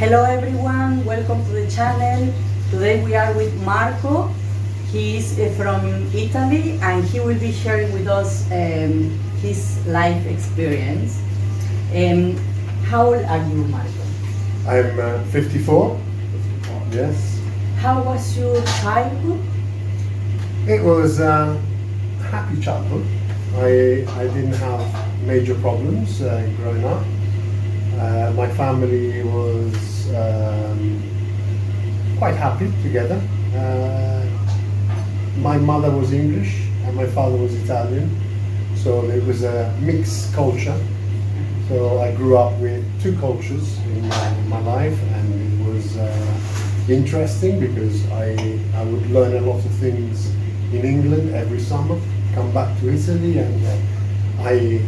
Hello everyone, welcome to the channel. Today we are with Marco. He is from Italy and he will be sharing with us his life experience. How old are you, Marco? I'm 54. Yes. How was your childhood? It was a happy childhood. I didn't have major problems growing up. My family was quite happy together. My mother was English and my father was Italian, so it was a mixed culture. So I grew up with two cultures in my life, and it was interesting because I would learn a lot of things in England every summer, come back to Italy, and I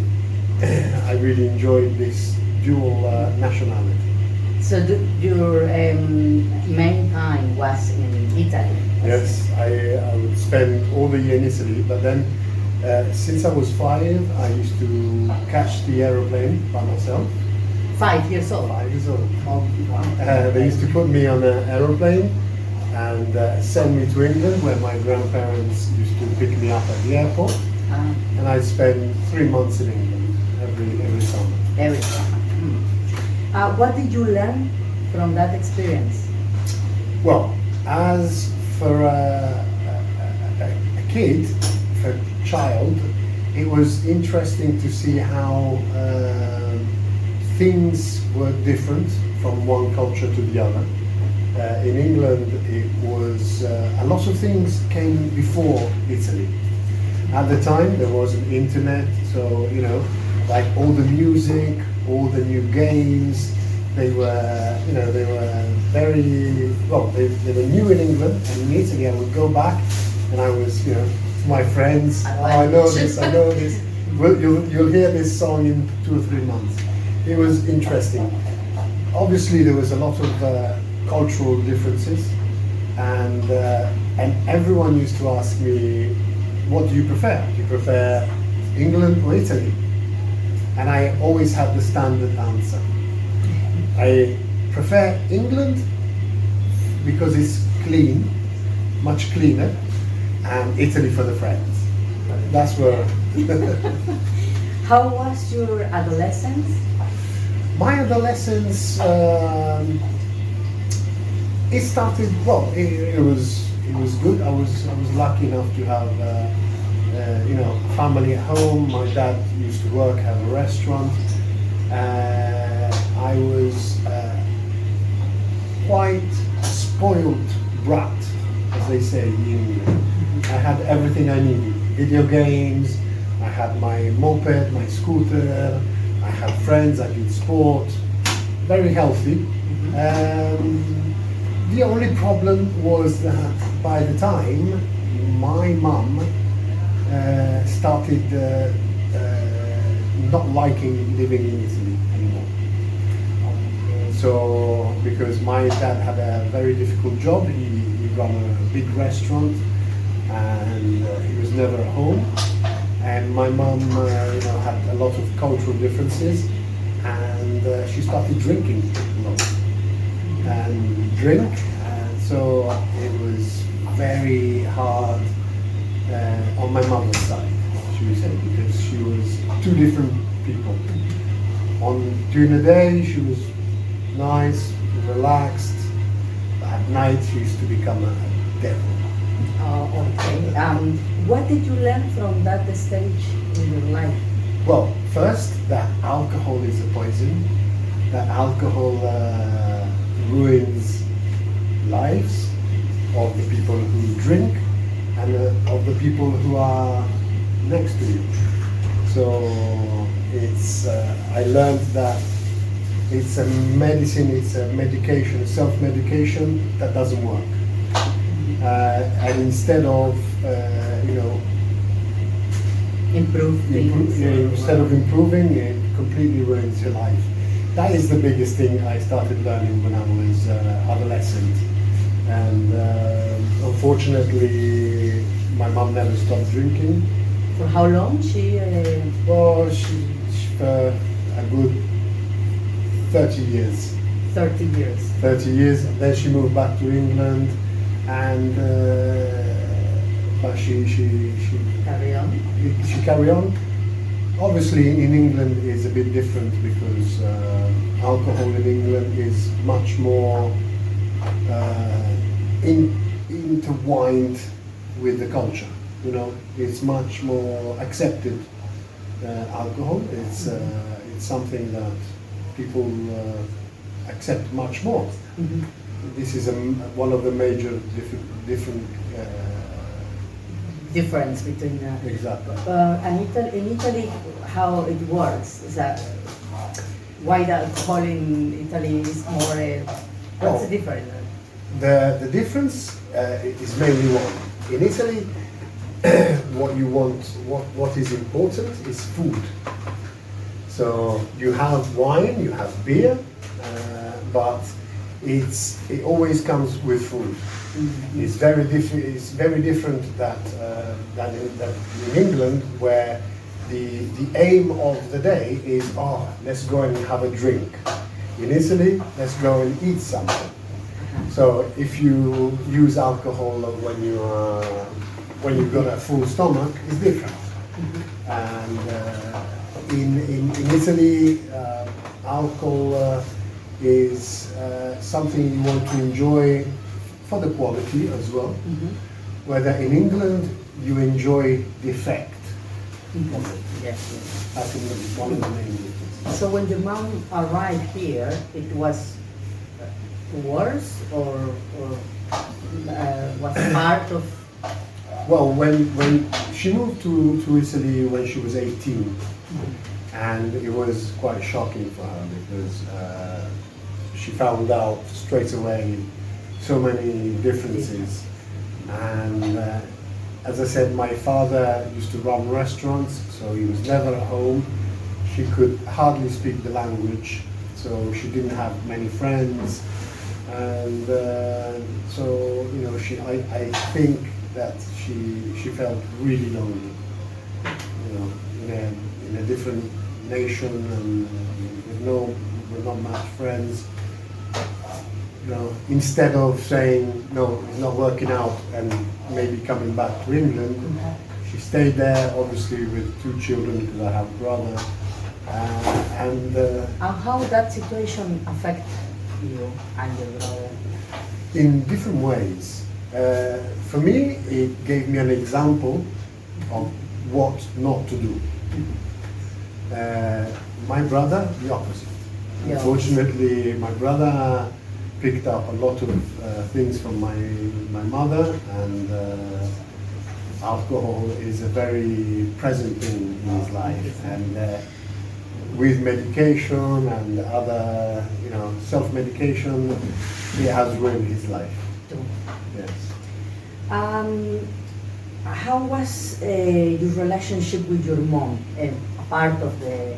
really enjoyed this dual nationality. So your main time was in Italy? Yes, I would spend all the year in Italy, but then since I was 5, I used to catch the aeroplane by myself. 5 years old? 5 years old. Oh, wow. They used to put me on an aeroplane and send me to England, where my grandparents used to pick me up at the airport. And I'd spend 3 months in England every summer. Every summer. What did you learn from that experience? Well, as for a kid, for a child, it was interesting to see how things were different from one culture to the other. In England, it was a lot of things came before Italy. At the time, there wasn't internet, so like all the music, all the new games, they were very well. They were new in England, and in Italy, I would go back, and I was, to my friends. I know this. I know this. Well, you'll hear this song in 2 or 3 months. It was interesting. Obviously, there was a lot of cultural differences, and everyone used to ask me, "What do you prefer? Do you prefer England or Italy?" And I always had the standard answer. I prefer England because it's clean, much cleaner, and Italy for the friends. That's where. How was your adolescence? My adolescence, it started well. It was good. I was lucky enough to have family at home. My dad used to work, have a restaurant. I was quite spoiled brat, as they say in England. I had everything I needed: video games. I had my moped, my scooter. I had friends. I did sport. Very healthy. The only problem was that by the time my mum started not liking living in Italy anymore. So, because my dad had a very difficult job, he ran a big restaurant, and he was never at home. And my mum, had a lot of cultural differences, and she started drinking a lot and drink. And so it was very hard on my mother's side, should we say, because she was two different people. During the day, she was nice, relaxed, but at night she used to become a devil. Oh, okay. What did you learn from that stage in your life? Well, first, that alcohol is a poison. That alcohol ruins lives of the people who drink and of the people who are next to you. So I learned that it's a medicine, it's a medication, a self-medication that doesn't work. And instead of instead of improving, it completely ruins your life. That is the biggest thing I started learning when I was adolescent. And unfortunately, my mom never stopped drinking. For how long? Well, she for a good 30 years. 30 years. 30 years. And then she moved back to England, and but she Carry on. carried on. Obviously, in England is a bit different because alcohol in England is much more intertwined with the culture. You know, it's much more accepted. Alcohol, it's something that people accept much more. Mhm. This is one of the major different. Difference between Exactly. in Italy, how it works is that white alcohol in Italy is more. What's the difference? The difference is mainly one. In Italy, what is important is food. So you have wine, you have beer, but it always comes with food. Mm-hmm. It's very different than in England, where the aim of the day is, let's go and have a drink. In Italy, let's go and eat something. So if you use alcohol when you've got a full stomach, it's different. And in Italy, alcohol is something you want to enjoy for the quality as well. Mm-hmm. Whether in England you enjoy the effect of it. Yes. I think that's one of the main differences. So when your mom arrived here, it was worse or was part of. Well, when she moved to Italy when she was 18, and it was quite shocking for her because she found out straight away so many differences. And as I said, my father used to run restaurants, so he was never at home. She could hardly speak the language, so she didn't have many friends. And so, you know, I think that she felt really lonely, you know, in a different nation and with not much friends. You know, instead of saying no, it's not working out, and maybe coming back to England, she stayed there, obviously with 2 children because I have a brother, and how that situation affect you and your brother? in different ways. For me, it gave me an example of what not to do. My brother, the opposite. Yeah. Unfortunately, my brother picked up a lot of things from my mother, and alcohol is a very present thing in his life. And with medication and other, you know, self-medication, it has ruined his life. Too. Yes. How was your relationship with your mom? Part of the.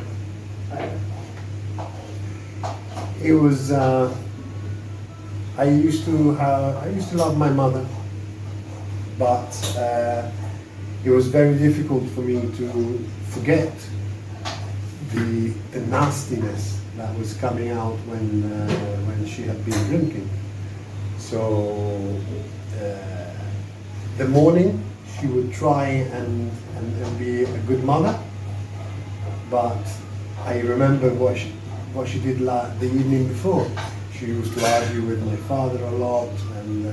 It was. I used to love my mother, but it was very difficult for me to forget the nastiness that was coming out when she had been drinking. So the morning she would try and be a good mother, but I remember what she did the evening before. She used to argue with my father a lot and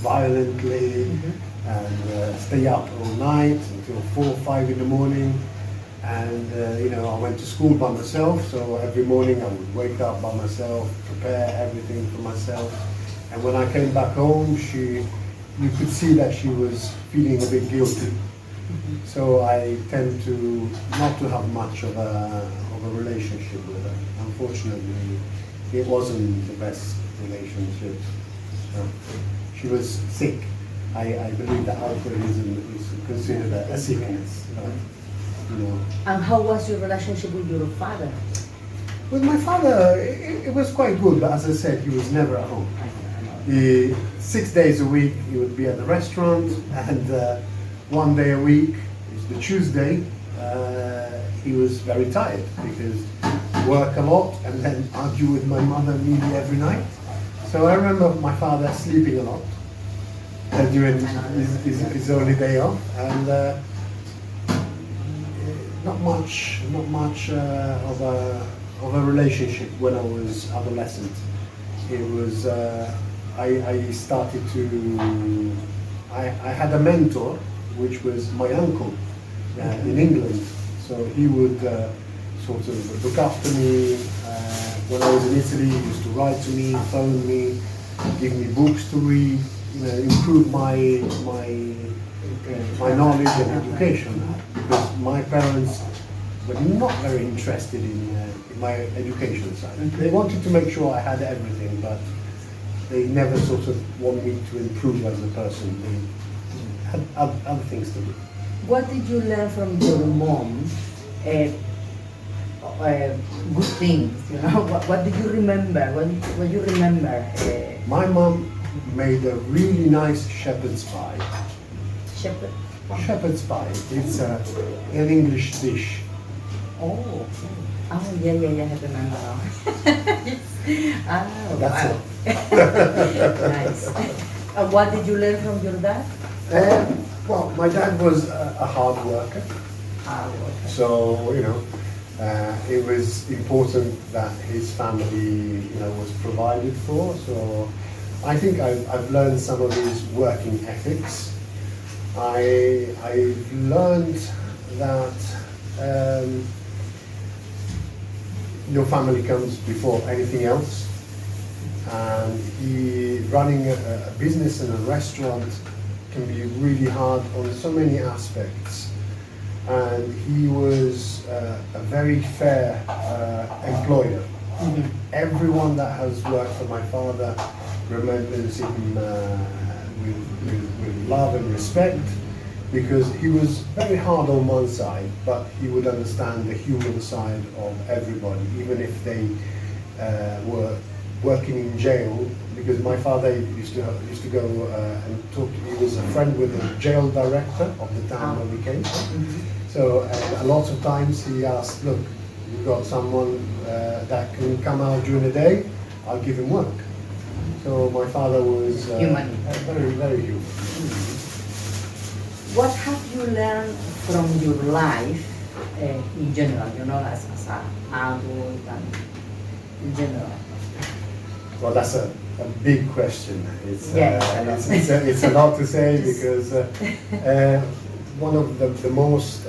violently, and stay up all night until 4 or 5 in the morning. And you know, I went to school by myself, so every morning I would wake up by myself, prepare everything for myself. And when I came back home, you could see that she was feeling a bit guilty. So I tend to not to have much of a relationship with her. Unfortunately, it wasn't the best relationship. So she was sick. I believe that alcoholism is considered a sickness. You know. And how was your relationship with your father? With my father, it was quite good, but as I said, he was never at home. 6 days a week he would be at the restaurant, and 1 day a week, it's the Tuesday, he was very tired because work a lot and then argue with my mother nearly every night. So I remember my father sleeping a lot during his only day off, and not much of a relationship when I was adolescent. It was I started to I had a mentor, which was my uncle in England. So he would sort of look after me when I was in Italy. He used to write to me, phone me, give me books to read, improve my knowledge and education, because my parents were not very interested in my education side. They wanted to make sure I had everything, but they never sort of want me to improve as a person. They had other things to do. What did you learn from your mom? Good things, you know. What did you remember? What you remember? My mom made a really nice shepherd's pie. Shepherd. Shepherd's pie. It's an English dish. Oh. Oh yeah, I remember now. Oh, That's wow. Nice. What did you learn from your dad? Well, my dad was a hard worker. Hard worker. So, it was important that his family, was provided for. So I think I've learned some of his working ethics. I've learned that your family comes before anything else. And running a business and a restaurant can be really hard on so many aspects. And he was a very fair employer. Mm-hmm. Everyone that has worked for my father remembers him with love and respect, because he was very hard on one side, but he would understand the human side of everybody, even if they were working in jail. Because my father used to go and talk. He was a friend with the jail director of the town where we came from. So a lot of times he asked, "Look, you've got someone that can come out during the day. I'll give him work." So my father was Human. very, very human. What have you learned from your life in general? As an adult and in general. Well, that's a big question. It's, Yes, it's a lot to say, because one of the most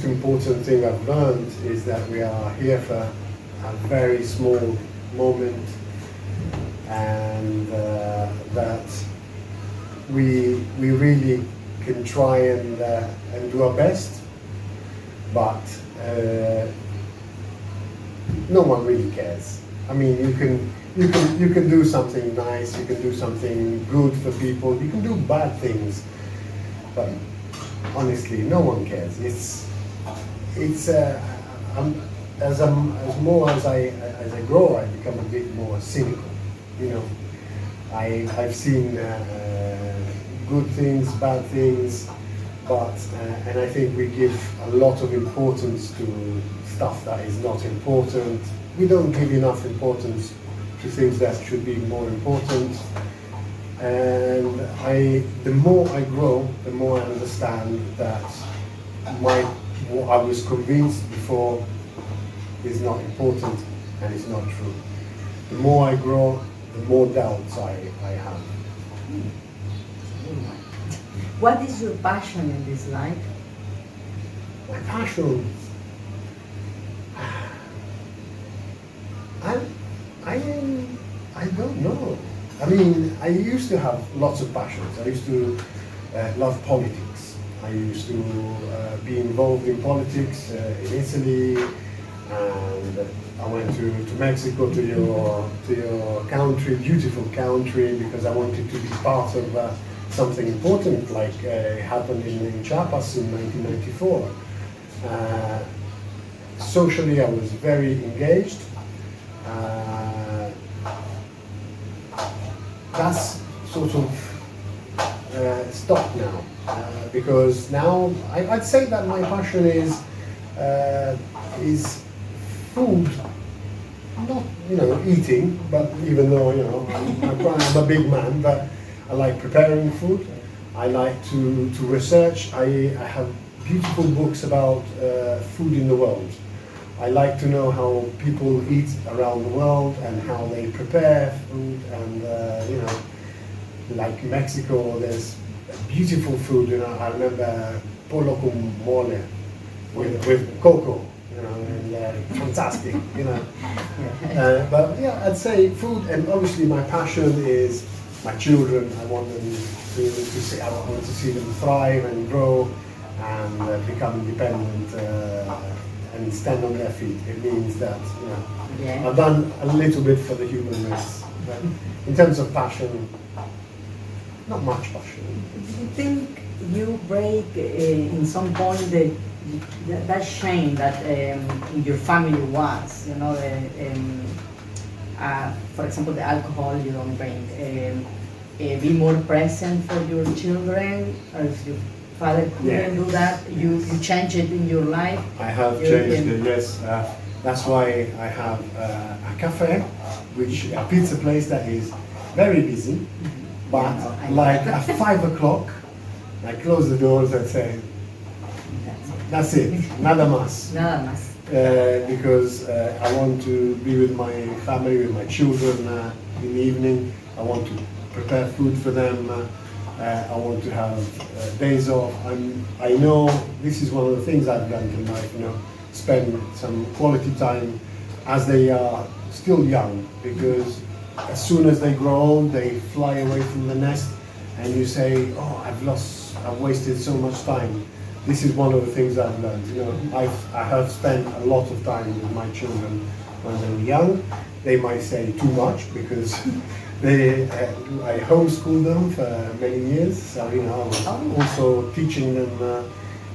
important thing I've learned is that we are here for a very small moment, and that we really can try and do our best, but no one really cares. I mean, you can do something nice, you can do something good for people, you can do bad things, but honestly, no one cares. As I grow, I become a bit more cynical. I've seen good things, bad things, but and I think we give a lot of importance to stuff that is not important. We don't give enough importance to things that should be more important. And the more I grow, the more I understand that what I was convinced before is not important and is not true. The more I grow, the more doubts I have. What is your passion in this life? My passion, I don't know. I mean, I used to have lots of passions. I used to love politics. I used to be involved in politics in Italy, and I went to Mexico, to your country, beautiful country, because I wanted to be part of something important, like happened in Chiapas in 1994. Socially, I was very engaged. That's sort of stopped now, because now I'd say that my passion is food, not eating, but even though I'm a big man, but I like preparing food. I like to research. I have beautiful books about food in the world. I like to know how people eat around the world and how they prepare food. And like Mexico, there's beautiful food. I remember pollo con mole with cocoa. And fantastic. But yeah, I'd say food, and obviously my passion is my children. I want them I want to see them thrive and grow and become independent and stand on their feet. It means that I've done a little bit for the human race, but in terms of passion, not much passion. Do you think you break in some point that shame that in your family was, for example, the alcohol you don't drink, be more present for your children, or if your father couldn't do that, you change it in your life? I have changed it, yes. That's why I have a cafe, a pizza place that is very busy, but like at 5 o'clock, I close the doors and say, that's it, nada más. Nada más. Because I want to be with my family, with my children in the evening. I want to prepare food for them. I want to have days off. I know this is one of the things I've learned in life, spend some quality time as they are still young, because as soon as they grow old, they fly away from the nest and you say, oh, I've wasted so much time. This is one of the things I've learned. I have spent a lot of time with my children when they were young. They might say too much because I homeschooled them for many years. So I was also teaching them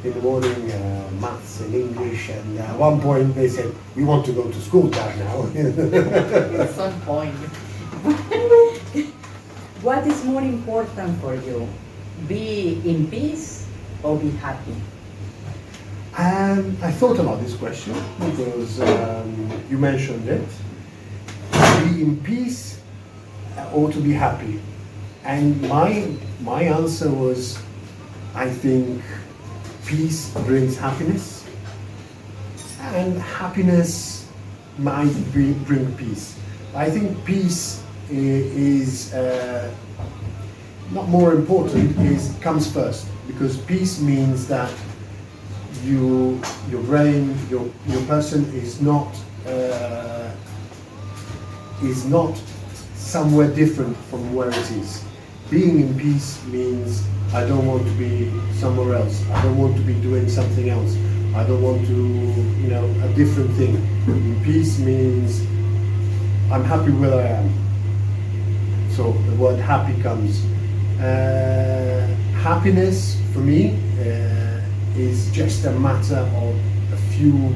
in the morning maths and English. And at one point they said, "We want to go to school, Dad, now." At some point. What is more important for you? Be in peace or be happy? I thought about this question because you mentioned it. Be in peace or to be happy. And my answer was, I think peace brings happiness, and happiness might bring peace. I think peace is not more important, comes first, because peace means that your brain, your person is not somewhere different from where it is. Being in peace means I don't want to be somewhere else. I don't want to be doing something else. I don't want to, a different thing. In peace means I'm happy where I am. So the word happy comes. Happiness for me is just a matter of a few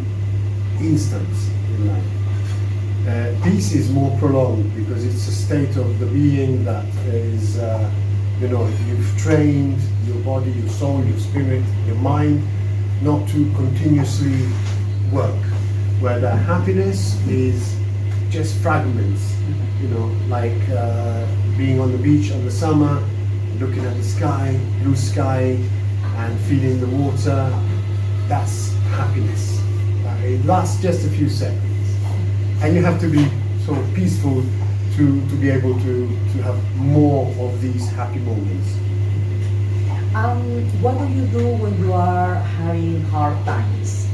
instants in life. Peace is more prolonged because it's a state of the being that is, you've trained your body, your soul, your spirit, your mind not to continuously work. Where the happiness is just fragments, like being on the beach in the summer, looking at the sky, blue sky, and feeling the water. That's happiness. It lasts just a few seconds, and you have to be so peaceful to be able to have more of these happy moments. What do you do when you are having hard times?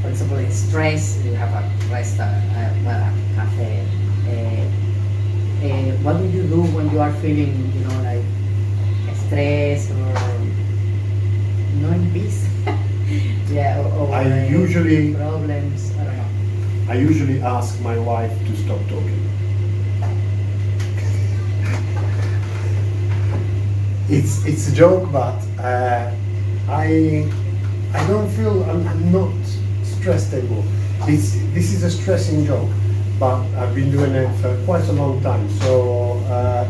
For example, in stress, you have a restaurant, a cafe. What do you do when you are feeling, like stress or not in peace? Yeah, or I usually problems. I don't know. I usually ask my wife to stop talking. It's a joke, but I don't feel I'm not stressed anymore. This is a stressing joke, but I've been doing it for quite a long time, so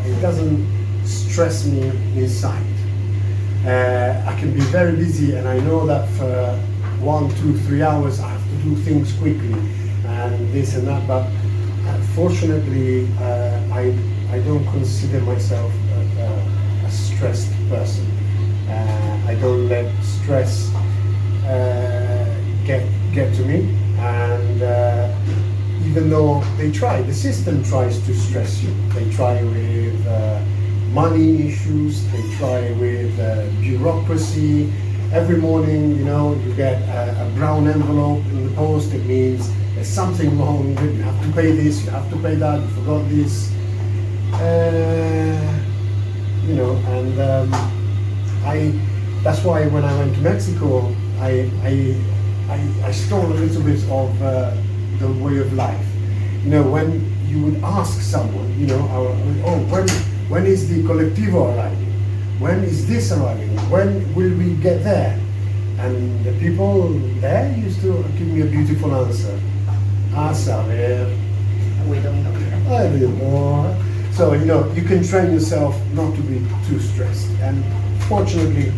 it doesn't stress me inside. I can be very busy, and I know that for 1, 2, 3 hours I have to do things quickly, this and that, but fortunately, I don't consider myself a stressed person. I don't let stress get to me, and even though they try, the system tries to stress you. They try with money issues, they try with bureaucracy. Every morning, you know, you get a brown envelope in the post. It means there's something wrong with it. You have to pay this, you have to pay that, you forgot this. You know, and that's why when I went to Mexico, I stole a little bit of the way of life. You know, when you would ask someone, you know, when is the colectivo arriving? When is this arriving? When will we get there? And the people there used to give me a beautiful answer. A saber. We don't know. I don't know. So, you know, you can train yourself not to be too stressed. And fortunately,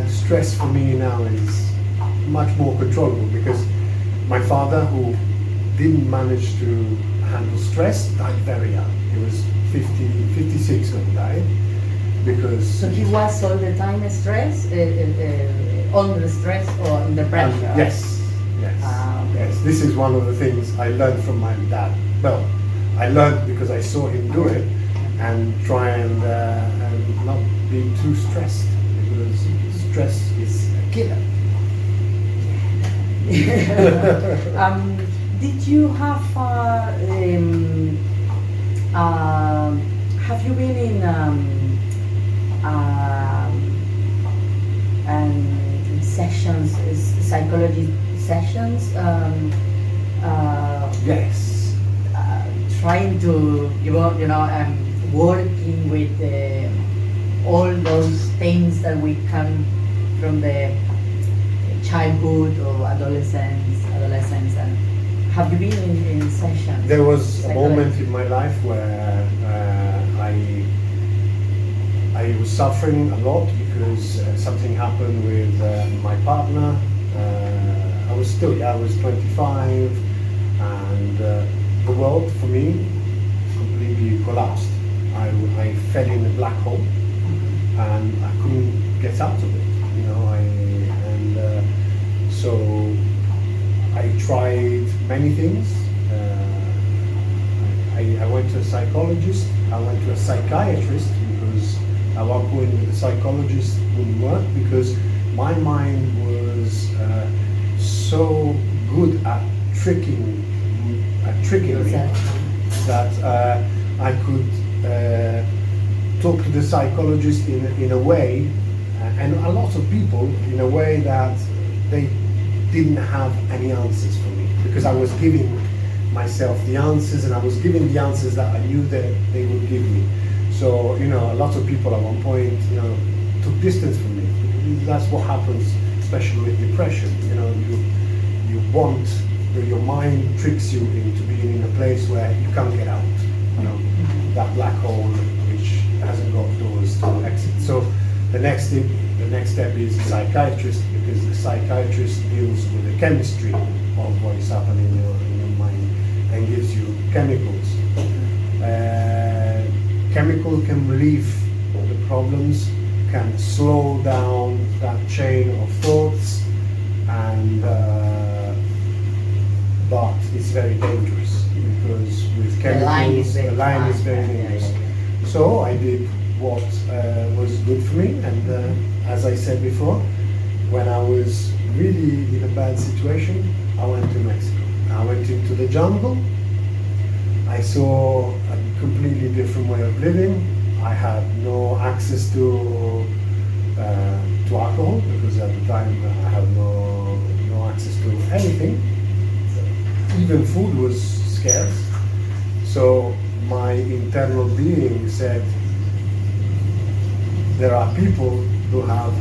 stress for me now is much more controllable, because my father, who didn't manage to handle stress, died very young. He was 56 when he died. Because So he was all the time stressed, under stress or under pressure? yes. Okay. Yes, this is one of the things I learned from my dad. Well, I learned because I saw him do it, and try and not be too stressed, because stress is a killer. Did you have you been in sessions, psychology sessions, Yes. trying to, working with all those things that we come from the childhood or adolescence, and have you been in sessions? There was a Psychology? moment in my life where I was suffering a lot because something happened with my partner. I was 25, and the world for me completely collapsed. I fell in a black hole, and I couldn't get out of it. You know, so I tried many things. I went to a psychologist. I went to a psychiatrist, because at one point the psychologist wouldn't work, because my mind was so good at tricking me that I could talk to the psychologist in a way, and a lot of people in a way that they didn't have any answers for me, because I was giving myself the answers, and I was giving the answers that I knew that they would give me. So, you know, a lot of people at one point, you know, took distance from me. That's what happens, especially with depression. You know, your mind tricks you into being in a place where you can't get out. You know, that black hole which hasn't got doors to exit. So the next step is psychiatrist, because the psychiatrist deals with the chemistry of what is happening in your mind and gives you chemicals. Chemical can relieve the problems, can slow down that chain of thoughts, and but it's very dangerous, because with chemicals the line is very dangerous. So I did what was good for me, and as I said before, when I was really in a bad situation, I went to Mexico. I went into the jungle. I saw a completely different way of living. I had no access to alcohol, because at the time I had no access to anything. Even food was scarce. So my internal being said, there are people who have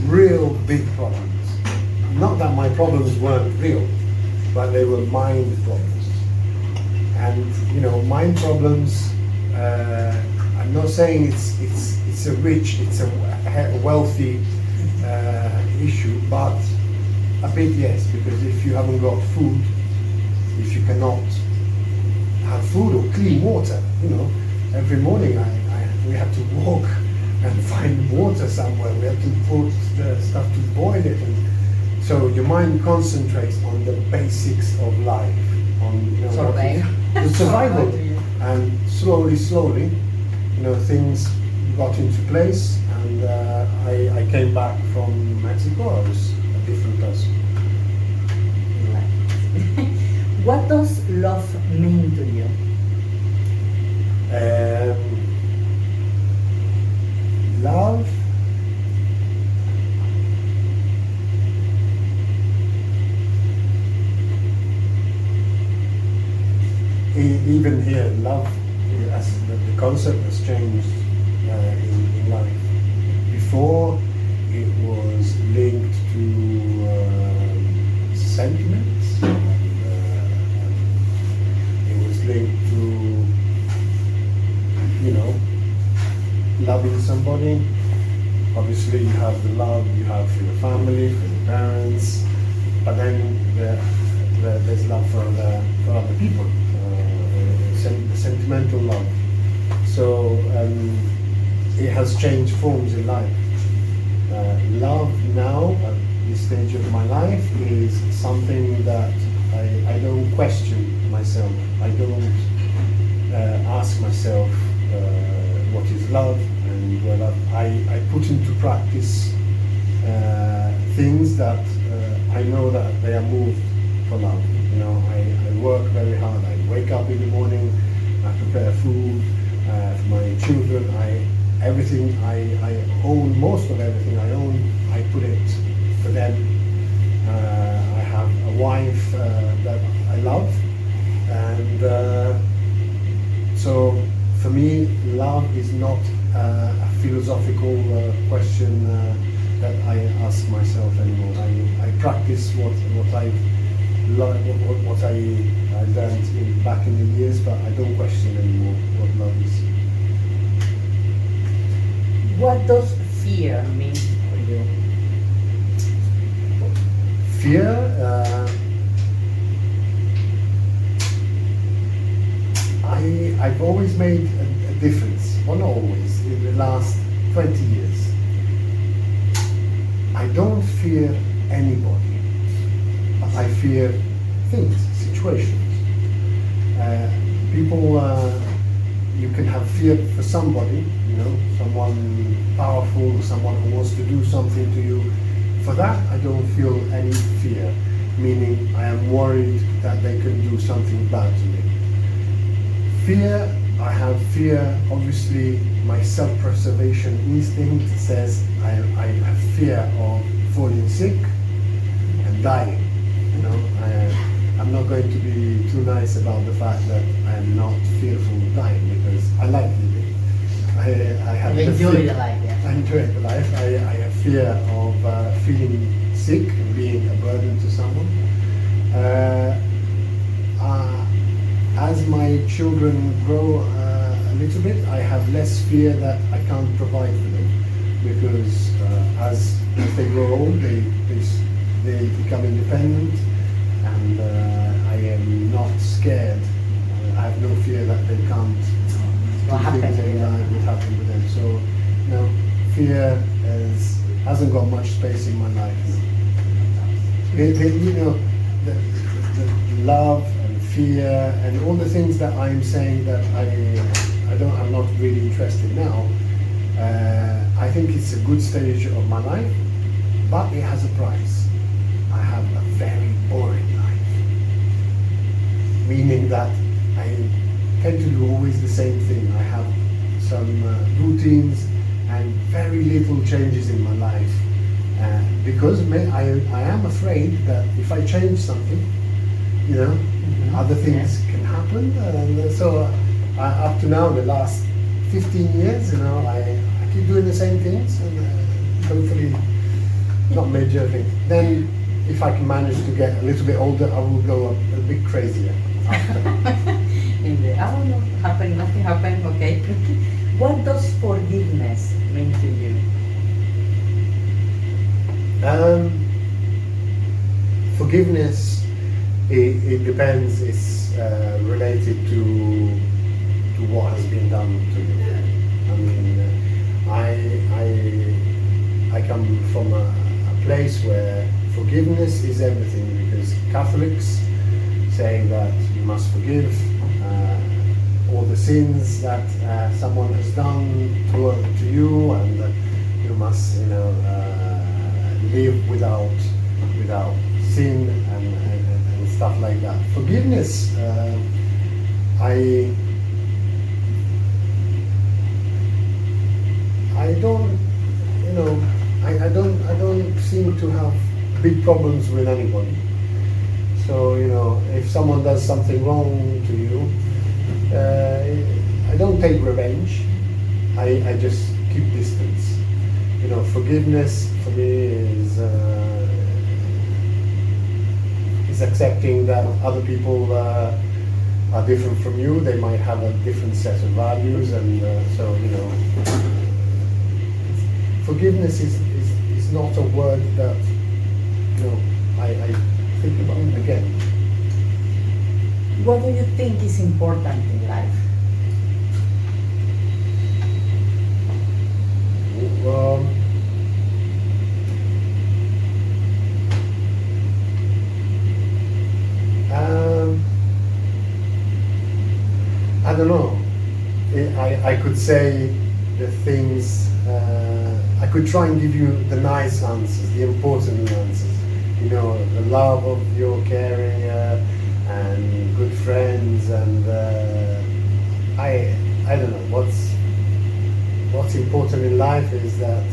real big problems. Not that my problems weren't real, but they were mind problems. And you know, mind problems, I'm not saying it's a wealthy issue, but a bit yes, because if you haven't got food, if you cannot have food or clean water, every morning we have to walk and find water somewhere. We have to put the stuff to boil it, and so your mind concentrates on the basics of life, on the survival, and slowly, things got into place, and I came back from Mexico. I was a different person. What does love mean to you? Love even here, love as the concept has changed in life. Before, it was linked to sentiments, it was linked to loving somebody. Obviously, you have the love you have for your family, for your parents, but then there's love for other people, the sentimental love. So it has changed forms in life. Love now, at this stage of my life, is something that I don't question myself. I don't ask myself what is love and whether I put into practice things that I know that they are moved for love. I work very hard. I wake up in the morning, I prepare food for my children. Everything I own, most of everything I own, I put it for them. I have a wife that I love, and so for me, love is not a philosophical question that I ask myself anymore. I practice what I learned back in the years, but I don't question anymore what love is. What does fear mean for you? Fear, I've always made a difference, well, not always, in the last 20 years. I don't fear anybody, but I fear things, situations. People, you can have fear for somebody, someone powerful, someone who wants to do something to you. For that, I don't feel any fear, meaning I am worried that they can do something bad to me. Fear, I have fear, obviously my self-preservation instinct says I have fear of falling sick and dying. I'm not going to be too nice about the fact that I am not fearful of dying, because I like living. I have enjoy the life. Yeah. I enjoy the life. I have fear of feeling sick and being a burden to someone. As my children grow a little bit, I have less fear that I can't provide for them, because as they grow old, they become independent, and I am not scared. I have no fear that they can't do things in life will happen with them. So, fear hasn't got much space in my life. The love and fear and all the things that I'm saying that I'm not really interested now. I think it's a good stage of my life, but it has a price. I have a very boring life, meaning that I tend to do always the same thing. I have some routines and very little changes in my life, because I am afraid that if I change something, other things can happen. And so up to now, the last 15 years, I keep doing the same things, and hopefully not major things. Then if I can manage to get a little bit older, I will go a bit crazier after. Nothing happened, okay. What does forgiveness mean to you? Forgiveness, it depends. It's related to what has been done to you. I mean, I come from a place where forgiveness is everything, because Catholics say that you must forgive all the sins that someone has done to you, and you must, live without sin and stuff like that. Forgiveness, I don't, I don't seem to have big problems with anybody. So, if someone does something wrong to you, I don't take revenge. I just keep distance. Forgiveness for me is accepting that other people are different from you. They might have a different set of values, and so forgiveness is not a word that I think about again. What do you think is important in life? I don't know. I could say the things, I could try and give you the nice answers, the important answers. The love of your caring and good friends, and I don't know. What's important in life is that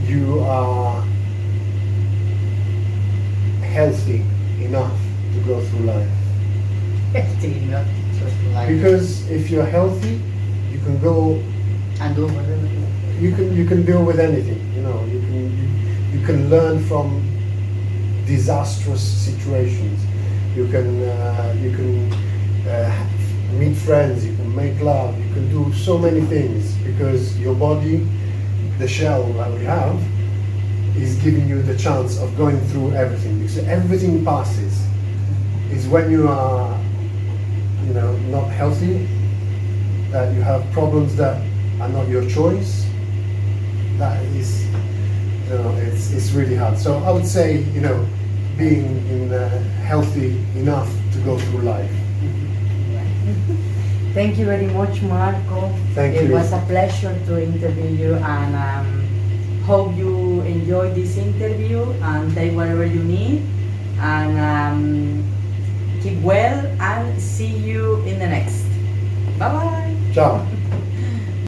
you are healthy enough to go through life. Healthy enough to life. Because if you're healthy, you can go And do whatever. you can deal with anything. You can learn from disastrous situations. You can meet friends. You can make love. You can do so many things, because your body, the shell that we have, is giving you the chance of going through everything. Because everything passes. It's when you are, not healthy, that you have problems that are not your choice. That is, it's really hard. So I would say, being healthy enough to go through life. Thank you very much, Marco. Thank you. It was a pleasure to interview you, and hope you enjoyed this interview, and take whatever you need, and keep well, and see you in the next. Bye bye. Ciao.